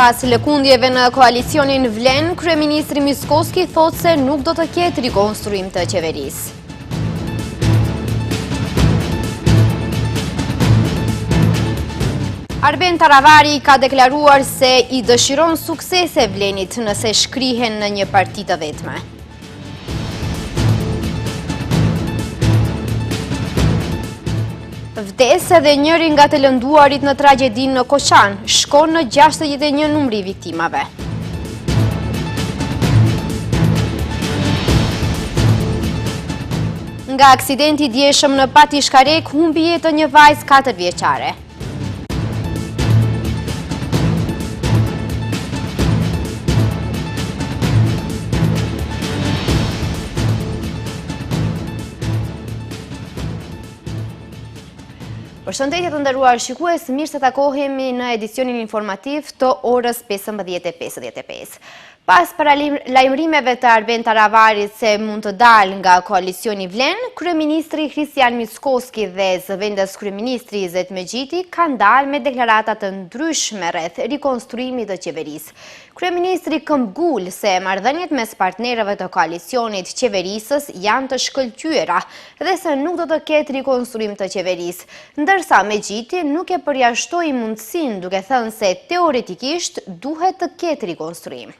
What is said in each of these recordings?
Pas lëkundjeve në koalicionin Vlen, kryeministri Mickoski thot se nuk do të ketë rikonstruim të qeverisë. Arben Taravari ka deklaruar se i dëshiron suksese Vlenit nëse shkrihen në një parti të vetme. Vdes edhe njëri nga të lënduarit në tragjedin në Koçan, shkon në 61 numri viktimave. Nga aksidenti djeshëm në Patishkarek, humbi jetën një vajzë 4 vjeçare. Përshëndetje të nderuar shikues, mirë se takohemi në edicionin informativ të orës 15:55. Pas paralajmërimeve të Arben Taravarit se mund të dalë nga koalicioni Vlen, kryeministri Kristian Mickoski dhe zëvendës kryeministri Izet Megjiti kanë dalë me deklarata të ndryshme rreth rikonstruimit të qeverisë. Kryeministri këmbgul se marrëdhëniet mes partnerëve të koalicionit qeverisës janë të shkëlqyera dhe se nuk do të ketë rikonstruim të qeverisë, ndërsa Megjiti nuk e përjashtoi mundësinë duke thënë se teoretikisht duhet të ketë rikonstruim.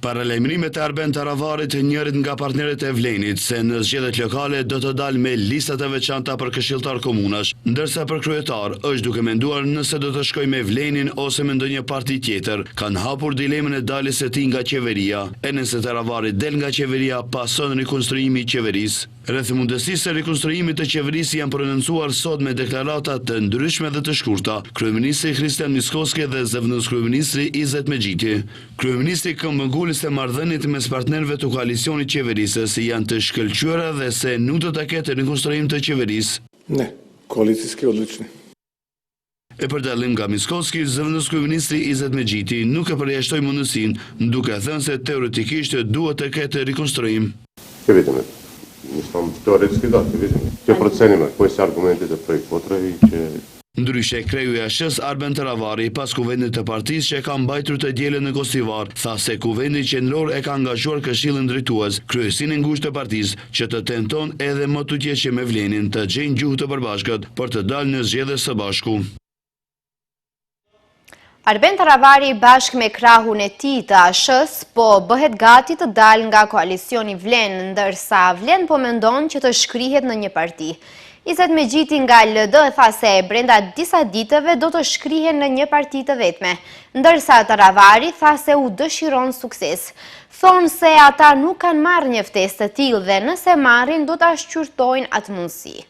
Paralajmërimet e Arben Taravarit, njërit nga partnerët e Vlenit, se në zgjedhjet lokale do të dalë me listat e veçanta për këshilltar komunash, ndërsa për kryetar është duke menduar nëse do të shkojë me Vlenin ose me ndonjë parti tjetër, kanë hapur dilemën e daljes së tij nga qeveria, e nëse Taravari del nga qeveria pason rikonstruimi i qeverisë. Rreth mundësisë së rikonstruimit të qeverisë janë prononcuar sot me deklarata të ndryshme dhe të shkurta kryeministri Kristian Mickoski dhe zëvendës kryeministri Izet Megjiti. Kryeministri këmbgul se marrëdhëniet mes partnerëve të koalicionit qeverisës janë të shkëlqyera dhe se nuk do të ketë rikonstruim të qeverisë. Ne, koalicijski odlični. E për dallim nga Mickoski, zëvendës kryeministri Izet Megjiti nuk e përjashtoi mundësinë, duke thënë se teoretikisht duhet të ketë rikonstruim. Teoretski da, që procenime, koje se argumentit e prej kotre i që... Ndryshe, kreju i ASH-s Arben Taravari, pas kuvendit të partisë që ka mbajtur të dielën në Kostivar, tha se kuvendi qendror e ka angazhuar këshillin drejtues, kryesinë e ngushtë të partisë, që të tenton edhe më tutjeqe me Vlenin të gjejnë gjuhë të përbashkët për të dalë në zgjedhje së bashku. Arben Taravari bashkë me krahun e tij të ASH-s po bëhet gati të dalë nga koalicioni Vlen, ndërsa Vlen po mendon që të shkrihet në një parti. Izet Megjiti nga LD tha se brenda disa ditëve do të shkrihen në një parti të vetme, ndërsa Taravari tha se u dëshiron sukses. Thonë se ata nuk kanë marrë një ftesë të tillë dhe nëse marrin do ta shqyrtojnë atë mundësi.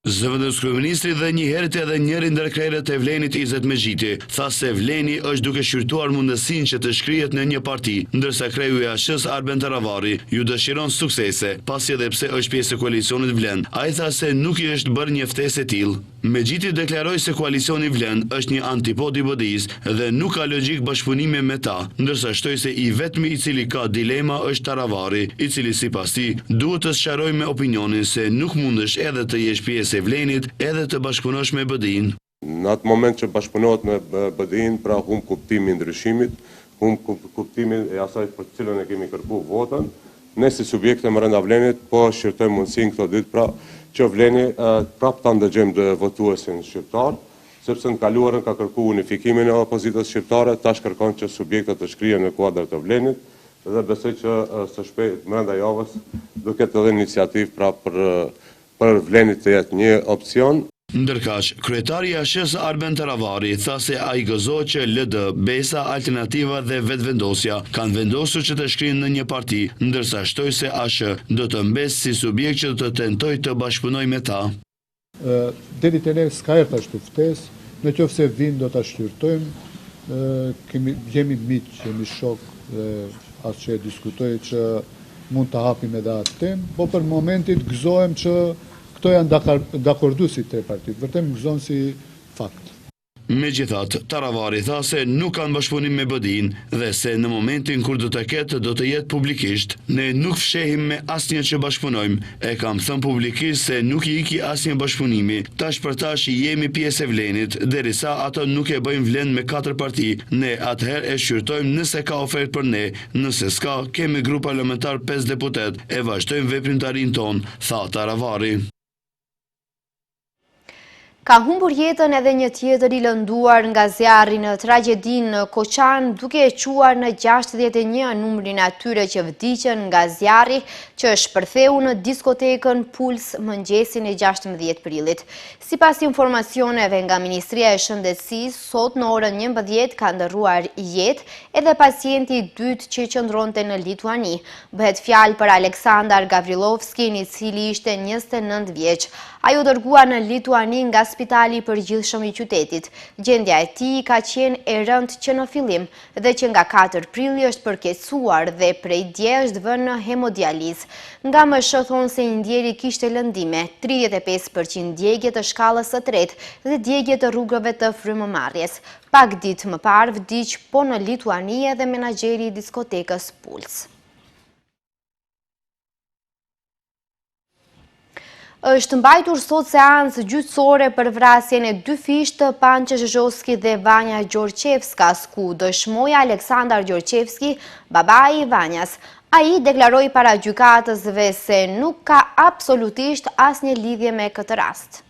Zëvendës kryeministri dhe njëherët edhe njëri ndër krerët e Vlenit Izet Megjiti tha se Vleni është duke shqyrtuar mundësinë që të shkrihet në një parti, ndërsa kreju i ASH-s Arben Taravari ju dëshiron suksese, pasi edhe pse është pjesë e koalicionit Vlen. Ai tha se nuk i është bërë një ftesë e tillë. Megjiti deklaroi se koalicioni Vlen është një antipod i BDI-s dhe nuk ka logjik bashkëpunimi me ta, ndërsa shtoi se i vetmi i cili ka dilema është Taravari, i cili sipas tij duhet të sqarojë me opinionin se nuk mundesh edhe të jesh pjesë e Vlenit edhe të bashkëpunosh me BDI-n. Në atë moment që bashkëpunohet me BDI-n, pra humb kuptimin e ndryshimit, humb kuptimin e asaj për cilën e kemi kërkuar votën. Ne si subjekte brenda Vlenit po shqyrtojmë mundësinë këto ditë pra që Vleni prap ta ndëgjojmë të votuesin shqiptar, sepse në kaluarën ka kërkuar unifikimin e opozitës shqiptare, tash kërkon që subjektet të shkrihen në kuadër të Vlenit dhe besoj që së shpejt brenda javës do ketë edhe iniciativë pra për Vlenit të jetë një opcion. Ndërkaq, kryetari i ASH-s Arben Taravari tha se ai gëzohet që LD, Besa, Alternativa dhe Vetvendosja kanë vendosur që të shkrihen në një parti, ndërsa shtoi se ASH do të mbesë si subjekt që do të tentojë të bashkëpunojë me ta. Deri te ne s'ka erdhur ashtu ftesë, nëse vin do ta shqyrtojmë, jemi miq, jemi shok dhe as që diskutoj që mund të hapim edhe atë temë, po për momentin gëzohem që këto janë dakorduesit tre partitë, vërtet më gëzon si fakt. Megjithatë, Taravari tha se nuk kanë bashkëpunim me BD-n dhe se në momentin kur do të ketë do të jetë publikisht. Ne nuk fshehim me asnjë që bashkëpunojmë. E kam thënë publikisht se nuk i iki asnjë bashkëpunimi. Tash për tash jemi pjesë e Vlenit, derisa ato nuk e bëjmë Vlen me 4 parti. Ne atëherë e shqyrtojmë nëse ka ofertë për ne, nëse s'ka, kemi grup parlamentar 5 deputet, e vazhdojmë veprimtarinë tonë, tha Taravari. Ka humbur jetën edhe një tjetër i lënduar nga zjarri në tragjedin në Koçan, duke e quar në 61 numrin atyre që vdiqën nga zjarri që shpërtheu në diskotekën Puls mëngjesin e 16 prillit. Sipas informacioneve nga Ministria e Shëndetësisë, sot në orën 11 ka ndërruar jetë edhe pacienti i dytë që qëndronte në Lituani. Bëhet fjalë për Aleksandar Gavrilovski, i cili ishte 29 vjeç. Ai u dërgua në Lituani nga Spitali i Përgjithshëm i qytetit. Gjendja e tij ka qenë e rëndë që në fillim dhe që nga 4 prilli është përkeqësuar dhe prej dje është vënë në hemodializë. Nga më thonë se i ndjeri kishte lëndime, 35% djegje të shkallës së tretë dhe djegje të rrugëve të frymëmarrjes. Pak ditë më parë vdiq po në Lituani edhe menaxheri i diskotekës Puls. Është mbajtur sot seancë gjyqësore për vrasjen e 2 fish të Pançe Zhezhoski dhe Vanja Gjorçevskas, ku dëshmoi Aleksandar Gjorçevski, babai i Vanjas. Ai deklaroi para gjykatësve se nuk ka absolutisht asnjë lidhje me këtë rast.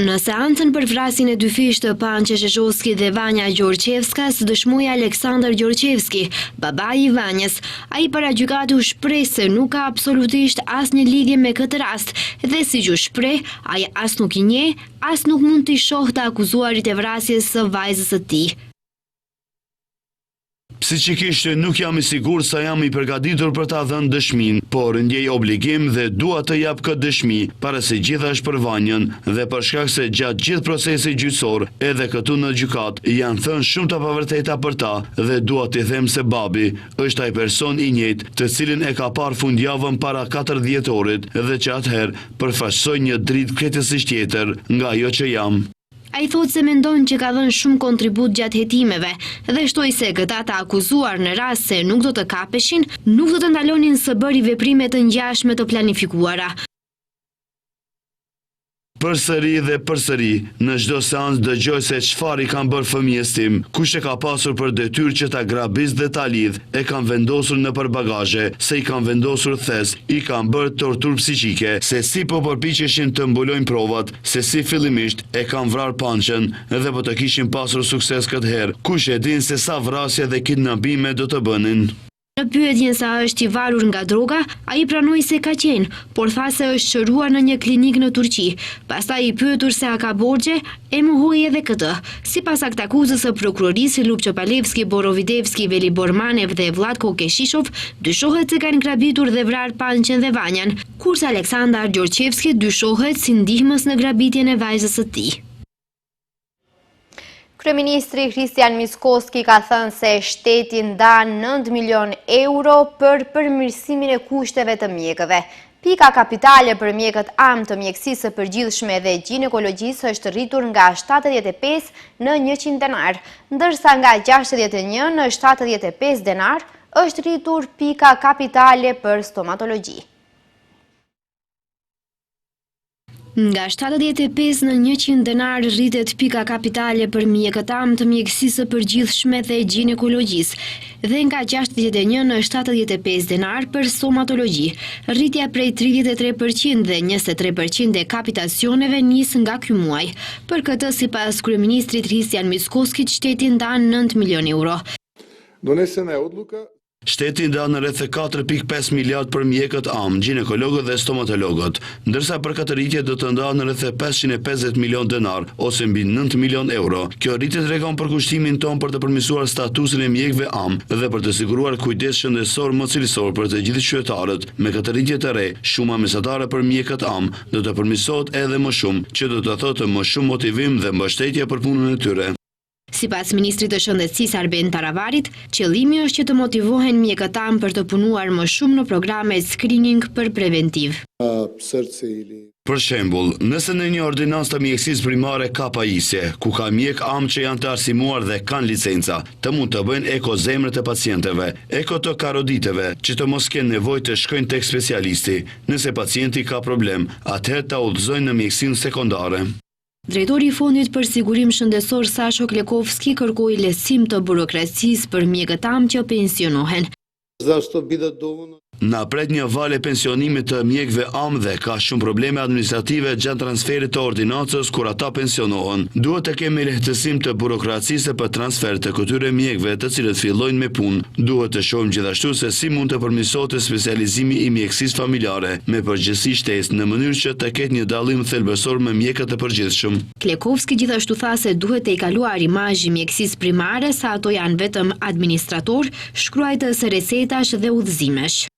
Në seancën për vrasjen e 2 fish të Pançe Zhezhoski dhe Vanja Gjorçevskas, dëshmoi Aleksandar Gjorçevski, babai i Vanjas. Ai para gjykatës u shpreh se nuk ka absolutisht asnjë lidhje me këtë rast dhe siç u shpreh, ai as nuk i njeh, as nuk mund t'i shohë të akuzuarit e vrasjes së vajzës së tij. Psiqikisht nuk jam i sigurt sa jam i përgatitur për ta dhënë dëshminë, por ndjej obligim dhe dua të jap këtë dëshmi, para se gjithashtu për Vanjën dhe për shkak se gjatë gjithë procesit gjyqësor, edhe këtu në gjykat, janë thënë shumë të pavërteta për ta dhe dua t'i them se babi është ai person i njëjtë të cilin e ka parë fundjavën para 40 orit dhe që atëherë përfaqësoj një dritë krejtësisht tjetër nga ajo që jam. Ai thotë se mendon që ka dhënë shumë kontribut gjatë hetimeve dhe shtoi se këta të akuzuar në rast se nuk do të kapeshin, nuk do të ndalonin së bëri veprime të ngjashme të planifikuara. Përsëri dhe përsëri, në çdo seancë dëgjoj se çfarë i kanë bërë fëmijës tim, kush e ka pasur për detyrë që ta grabis dhe ta lidh, e kanë vendosur në përbagazhe, se i kanë vendosur thes, i kanë bërë torturë psiqike, se si po përpiqeshin të mbulojnë provat, se si fillimisht e kanë vrarë Pançën dhe po të kishin pasur sukses këtë herë, kush e din se sa vrasje dhe kidnapime do të bënin. Në pyetjen sa është i varur nga droga, ai pranoi se ka qenë, por tha se është shëruar në një klinik në Turqi. Pastaj i pyetur se a ka borxhe, e mohoi edhe këtë. Sipas aktakuzës së prokurorisë Lupço Palevski, Borovidevski, Veli Bormanev dhe Vlatko Keshishov, dyshohet se kanë grabitur dhe vrarë Pançen dhe Vanjan, kurse Aleksandar Gjorçevski dyshohet si ndihmës në grabitjen e vajzës së tij. Kryeministri Kristian Mickoski ka thënë se shteti ndan 9 milion euro për përmirësimin e kushteve të mjekëve. Pika kapitale për mjekët am të mjekësisë së përgjithshme dhe ginekologjisë është rritur nga 75 në 100 denar, ndërsa nga 61 në 75 denar është rritur pika kapitale për stomatologji. Nga 75 në 100 denar rritet pika kapitale për mjekët am të mjekësisë së përgjithshme dhe ginekologjisë dhe nga 61 në 75 denar për stomatologji. Rritja prej 33% dhe 23% e kapitacioneve nis nga ky muaj. Për këtë, sipas kryeministrit Kristian Mickoski, shteti ndan 9 milion euro. Donesena je odluka. Shteti ndan rreth 4.5 miliard për mjekët am, ginekologët dhe stomatologët, ndërsa për këtë rritje do të ndanë rreth 550 milion denar, ose mbi 9 milion euro. Kjo rritje tregon përkushtimin ton për të përmirësuar statusin e mjekëve am dhe për të siguruar kujdes shëndetësor më cilësor për të gjithë qytetarët. Me këtë rritje të re, shuma mesatare për mjekët am do të përmirësohet edhe më shumë, që do të thotë më shumë motivim dhe mbështetje për punën e tyre. Sipas ministrit të Shëndetësisë Arben Taravarit, qëllimi është që të motivohen mjekët tanë për të punuar më shumë në programe screening për preventiv. Për shembull, nëse në një ordinancë të mjekësisë primare ka pajisje, ku ka mjek am që janë të arsimuar dhe kanë licenca, të mund të bëjnë eko zemrët e pacientëve, eko të karoditeve, që të mos kenë nevojë të shkojnë tek specialisti. Nëse pacienti ka problem, atëherë ta udhëzojnë në mjekësinë sekondare. Drejtori i Fondit për Sigurim Shëndetësor Sasho Klekovski kërkoi lehtësim të burokracisë për mjekët am që pensionohen. Na pret një valë pensionimit të mjekëve am dhe ka shumë probleme administrative gjatë transferit të ordinancës kur ata pensionohen. Duhet të kemi lehtësim të burokracisë për transfer të këtyre mjekëve të cilët fillojnë me punë. Duhet të shohim gjithashtu se si mund të përmirësohet specializimi i mjekësisë familjare me përgjegjësi shtesë në mënyrë që të ketë një dallim thelbësor me mjekët të përgjithshëm. Klekovski gjithashtu tha se duhet të kaluar imazhi i mjekësisë primare sa ato janë vetëm administrator, shkruajtës resetash dhe udhëzimesh.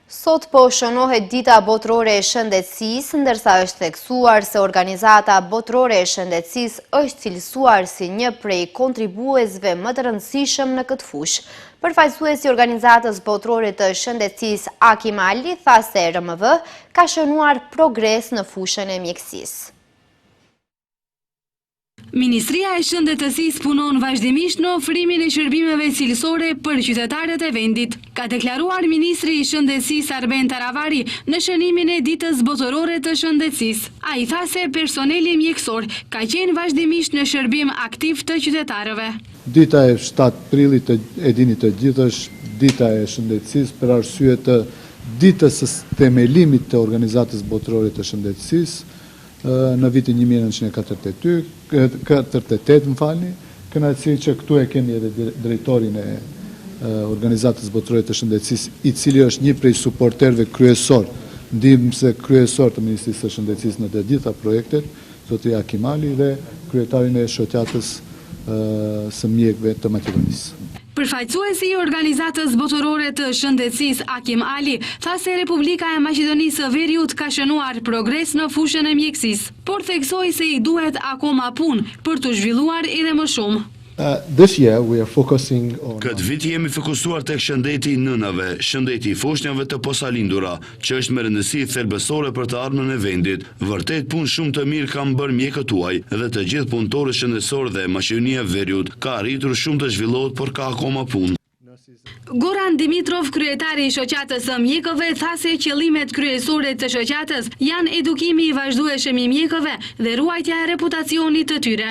Sot po shënohet dita botërore e shëndetësisë, ndërsa është theksuar se organizata botërore e shëndetësisë është cilësuar si një prej kontribuesve më të rëndësishëm në këtë fushë. Përfaqësuesi i organizatës botërore të shëndetësisë Akim Ali tha se RMV ka shënuar progres në fushën e mjekësisë. Ministria e Shëndetësisë punon vazhdimisht në ofrimin e shërbimeve cilësore për qytetarët e vendit, ka deklaruar Ministri i Shëndetësisë Arben Taravari në shënimin e ditës botërore të shëndetësisë. Ai tha se personeli mjekësor ka qenë vazhdimisht në shërbim aktiv të qytetarëve. Dita e 7 prillit e dini të gjithë është dita e shëndetësisë për arsye të ditës së themelimit të organizatës botërore të shëndetësisë në vitin 1948, kënaqësi që këtu e keni edhe drejtorin e organizatës botërore të shëndetësisë, i cili është një prej suporterëve kryesor, ndihmëse kryesor të Ministrisë së Shëndetësisë në të gjitha projektet, zoti Akim Ali dhe kryetarin e shoqatës së mjekëve të Maqedonisë. Përfaqësuesi i organizatës botërore të shëndetësisë Akim Ali tha se Republika e Maqedonisë së Veriut ka shënuar progres në fushën e mjekësisë, por theksoi se i duhet akoma punë për të zhvilluar edhe më shumë. Këtë vit jemi fokusuar tek shëndeti i nënave, shëndeti i foshnjave të posalindura, që është me rëndësi thelbësore për të ardhmen e vendit. Vërtet punë shumë të mirë kanë bërë mjekët tuaj dhe të gjithë punëtorët shëndetësor dhe Maqedonia e Veriut ka arritur shumë të zhvillohet, por ka akoma punë. Goran Dimitrov, kryetari i shoqatës së mjekëve, tha se qëllimet kryesore të shoqatës janë edukimi i vazhdueshëm i mjekëve dhe ruajtja e reputacionit të tyre.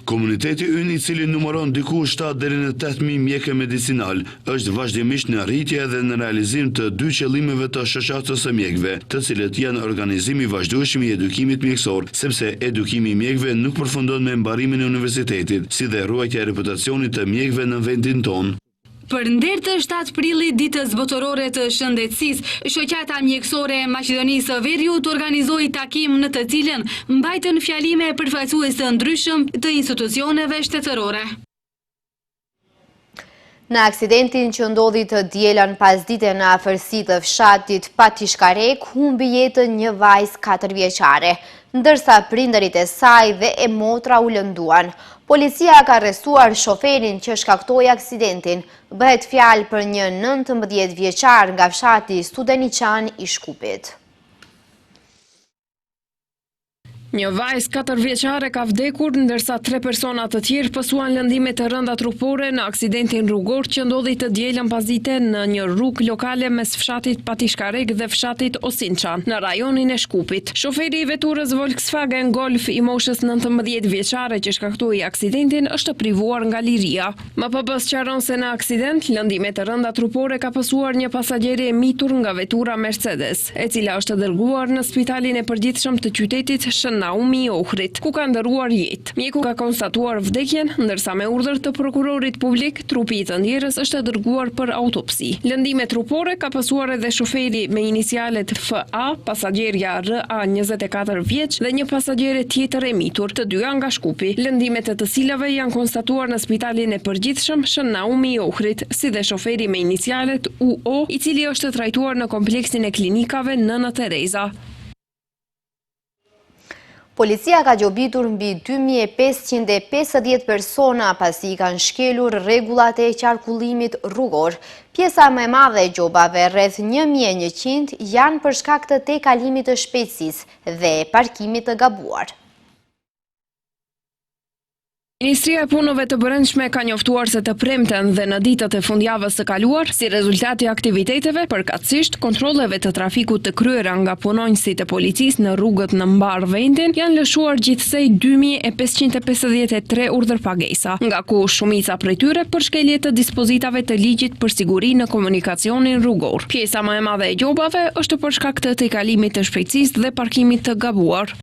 Komuniteti ynë, i cili numëron diku 7 deri në 8.000 mjekë medicinal, është vazhdimisht në rritje dhe në realizim të dy qëllimeve të shoqatës së mjekëve, të cilët janë organizimi i vazhdueshëm i edukimit mjekësor, sepse edukimi i mjekëve nuk përfundon me mbarimin e universitetit, si dhe ruajtja e reputacionit të mjekëve në vendin tonë. Për nder të 7 prillit ditës botërore të shëndetësisë, shoqata mjekësore e Maqedonisë së Veriut organizoi takim në të cilën mbajtën fjalime përfaqësues të ndryshëm të institucioneve shtetërore. Në aksidentin që ndodhi të dielën pasdite në afërsi të fshatit Patishkarek, humbi jetën një vajzë 4 vjeçare, ndërsa prindërit e saj dhe e motra u lënduan. Policia ka arrestuar shoferin që shkaktoi aksidentin. Bëhet fjalë për një 19 vjeçar nga fshati Studeniqan i Shkupit. Një vajzë 4 vjeçare ka vdekur, ndërsa 3 persona të tjerë pësuan lëndime të rënda trupore në aksidentin rrugor që ndodhi të dielën pasdite në një rrugë lokale mes fshatit Patishkarek dhe fshatit Osinçan, në rajonin e Shkupit. Shoferi i veturës Volkswagen Golf i moshës 19 vjeçare që shkaktoi aksidentin është privuar nga liria. MPB sqaron se në aksident lëndime të rënda trupore ka pësuar një pasagjere e mitur nga vetura Mercedes, e cila është dërguar në spitalin e përgjithshëm të qytetit Naumi Ohrit, ku ka ndëruar jetë. Mjeku ka konstatuar vdekjen, ndërsa me urdhër të prokurorit publik, trupi i të ndjerës është dërguar për autopsi. Lëndime trupore ka pësuar edhe shoferi me inicialet FA, pasagerja RA 24 vjeç dhe një pasagjere tjetër e mitur, të dyja nga Shkupi. Lëndimet e të cilave janë konstatuar në spitalin e përgjithshëm Shën Naumi Ohrit, si dhe shoferi me inicialet UO, i cili është trajtuar në kompleksin e klinikave Nëna Tereza. Policia ka gjobitur mbi 2550 persona pasi i kanë shkelur rregullat e qarkullimit rrugor. Pjesa më e madhe e gjobave, rreth 1100, janë për shkak të tejkalimit të shpejtësisë dhe parkimit të gabuar. Ministria e Punëve të Brendshme ka njoftuar se të premten dhe në ditët e fundjavës së kaluar, si rezultat i aktiviteteve, përkatësisht kontrolleve të trafikut të kryera nga punonjësit e policisë në rrugët në mbar vendin, janë lëshuar gjithsej 2553 urdhërpagesa, nga ku shumica prej tyre për shkelje të dispozitave të ligjit për siguri në komunikacionin rrugor. Pjesa më e madhe e gjobave është për shkak të tejkalimit të shpejtësisë dhe parkimit të gabuar.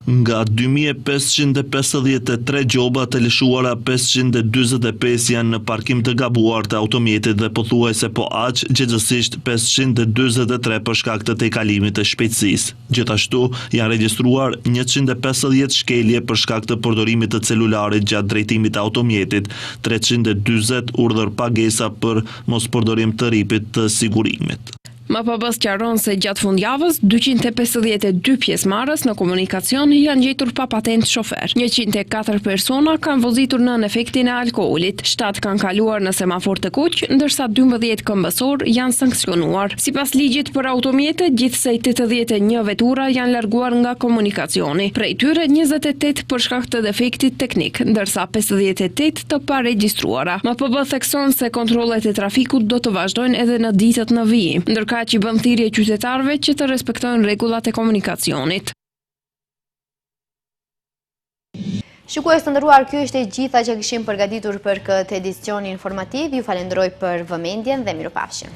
Nga 2553 gjoba të lëshuara, 545 janë në parkim të gabuar të automjetit dhe pothuajse po aq, gjithsesi 543 për shkak të tejkalimit të shpejtësisë. Gjithashtu janë regjistruar 150 shkelje për shkak të përdorimit të celularit gjatë drejtimit të automjetit, 340 urdhërpagesa për mospërdorim të ripit të sigurimit. MPB sqaron se gjatë fundjavës 252 pjesëmarrës në komunikacion janë gjetur pa patent shofer. 104 persona kanë vozitur nën efektin e alkoolit, 7 kanë kaluar në semafor të kuq, ndërsa 12 këmbësor janë sankcionuar. Sipas ligjit për automjetet, gjithsej 81 vetura janë larguar nga komunikacioni. Prej tyre 28 për shkak të defektit teknik, ndërsa 58 të paregjistruara. MPB thekson se kontrollet e trafikut do të vazhdojnë edhe në ditët në vijim, ndërka që bën thirrje qytetarëve që të respektojnë rregullat e komunikacionit. Shikues të nderuar, ky është e gjitha që kishim përgatitur për këtë edicion informativ. Ju falenderoj për vëmendjen dhe mirupafshim.